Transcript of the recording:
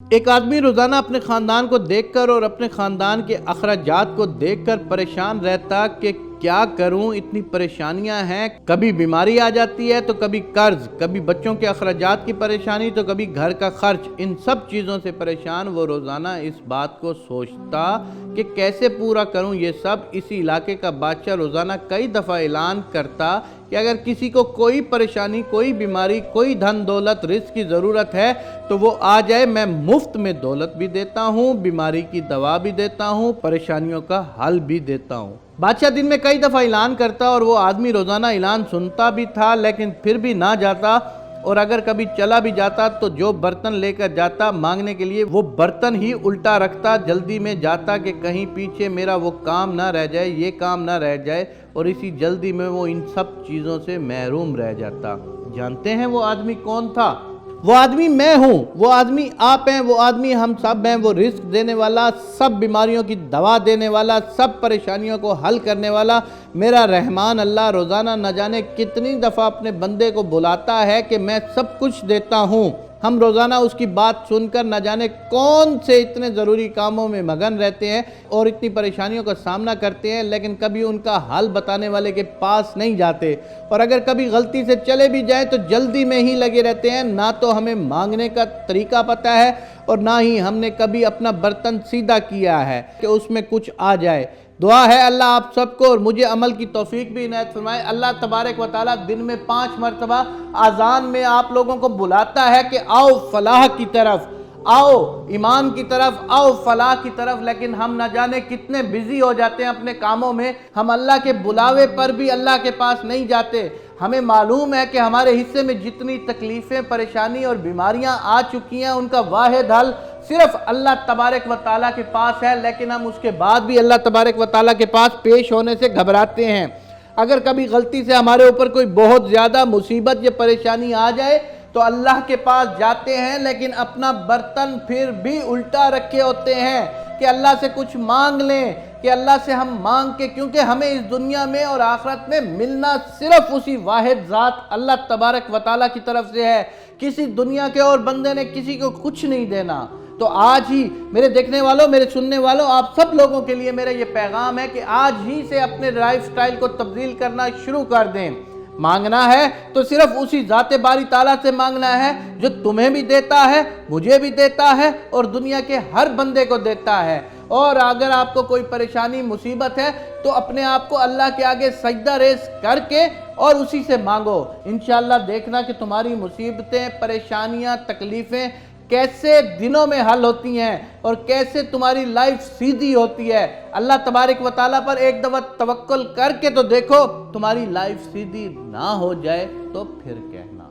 ایک آدمی روزانہ اپنے خاندان کو دیکھ کر اور اپنے خاندان کے اخراجات کو دیکھ کر پریشان رہتا کہ کیا کروں، اتنی پریشانیاں ہیں، کبھی بیماری آ جاتی ہے تو کبھی قرض، کبھی بچوں کے اخراجات کی پریشانی تو کبھی گھر کا خرچ، ان سب چیزوں سے پریشان وہ روزانہ اس بات کو سوچتا کہ کیسے پورا کروں یہ سب۔ اسی علاقے کا بادشاہ روزانہ کئی دفعہ اعلان کرتا کہ اگر کسی کو کوئی پریشانی، کوئی بیماری، کوئی دھن دولت، رزق کی ضرورت ہے تو وہ آ جائے، میں مفت میں دولت بھی دیتا ہوں، بیماری کی دوا بھی دیتا ہوں، پریشانیوں کا حل بھی دیتا ہوں۔ بادشاہ دن میں کئی دفعہ اعلان کرتا اور وہ آدمی روزانہ اعلان سنتا بھی تھا لیکن پھر بھی نہ جاتا، اور اگر کبھی چلا بھی جاتا تو جو برتن لے کر جاتا مانگنے کے لیے وہ برتن ہی الٹا رکھتا، جلدی میں جاتا کہ کہیں پیچھے میرا وہ کام نہ رہ جائے، یہ کام نہ رہ جائے، اور اسی جلدی میں وہ ان سب چیزوں سے محروم رہ جاتا۔ جانتے ہیں وہ آدمی کون تھا؟ وہ آدمی میں ہوں، وہ آدمی آپ ہیں، وہ آدمی ہم سب ہیں، وہ رزق دینے والا، سب بیماریوں کی دوا دینے والا، سب پریشانیوں کو حل کرنے والا میرا رحمان اللہ روزانہ نہ جانے کتنی دفعہ اپنے بندے کو بلاتا ہے کہ میں سب کچھ دیتا ہوں۔ ہم روزانہ اس کی بات سن کر نہ جانے کون سے اتنے ضروری کاموں میں مگن رہتے ہیں اور اتنی پریشانیوں کا سامنا کرتے ہیں، لیکن کبھی ان کا حل بتانے والے کے پاس نہیں جاتے، اور اگر کبھی غلطی سے چلے بھی جائیں تو جلدی میں ہی لگے رہتے ہیں۔ نہ تو ہمیں مانگنے کا طریقہ پتہ ہے اور نہ ہی ہم نے کبھی اپنا برتن سیدھا کیا ہے کہ اس میں کچھ آ جائے۔ دعا ہے اللہ آپ سب کو اور مجھے عمل کی توفیق بھی عنایت فرمائے۔ اللہ تبارک و تعالیٰ دن میں 5 مرتبہ اذان میں آپ لوگوں کو بلاتا ہے کہ آؤ فلاح کی طرف، آؤ ایمان کی طرف، آؤ فلاح کی طرف، لیکن ہم نہ جانے کتنے بزی ہو جاتے ہیں اپنے کاموں میں، ہم اللہ کے بلاوے پر بھی اللہ کے پاس نہیں جاتے۔ ہمیں معلوم ہے کہ ہمارے حصے میں جتنی تکلیفیں، پریشانی اور بیماریاں آ چکی ہیں ان کا واحد حل صرف اللہ تبارک و تعالیٰ کے پاس ہے، لیکن ہم اس کے بعد بھی اللہ تبارک و تعالیٰ کے پاس پیش ہونے سے گھبراتے ہیں۔ اگر کبھی غلطی سے ہمارے اوپر کوئی بہت زیادہ مصیبت یا پریشانی آ جائے تو اللہ کے پاس جاتے ہیں، لیکن اپنا برتن پھر بھی الٹا رکھے ہوتے ہیں کہ اللہ سے کچھ مانگ لیں، کہ اللہ سے ہم مانگ کے، کیونکہ ہمیں اس دنیا میں اور آخرت میں ملنا صرف اسی واحد ذات اللہ تبارک و تعالیٰ کی طرف سے ہے۔ کسی دنیا کے اور بندے نے کسی کو کچھ نہیں دینا۔ تو آج ہی میرے دیکھنے والوں، میرے سننے والوں، آپ سب لوگوں کے لیے میرا یہ پیغام ہے کہ آج ہی سے اپنے لائف سٹائل کو تبدیل کرنا شروع کر دیں۔ مانگنا ہے تو صرف اسی ذات باری تعالیٰ سے مانگنا ہے جو تمہیں بھی دیتا ہے، مجھے بھی دیتا ہے اور دنیا کے ہر بندے کو دیتا ہے۔ اور اگر آپ کو کوئی پریشانی، مصیبت ہے تو اپنے آپ کو اللہ کے آگے سجدہ ریز کر کے اور اسی سے مانگو۔ انشاءاللہ دیکھنا کہ تمہاری مصیبتیں، پریشانیاں، تکلیفیں کیسے دنوں میں حل ہوتی ہیں اور کیسے تمہاری لائف سیدھی ہوتی ہے۔ اللہ تبارک و تعالیٰ پر ایک دفعہ توکل کر کے تو دیکھو، تمہاری لائف سیدھی نہ ہو جائے تو پھر کہنا۔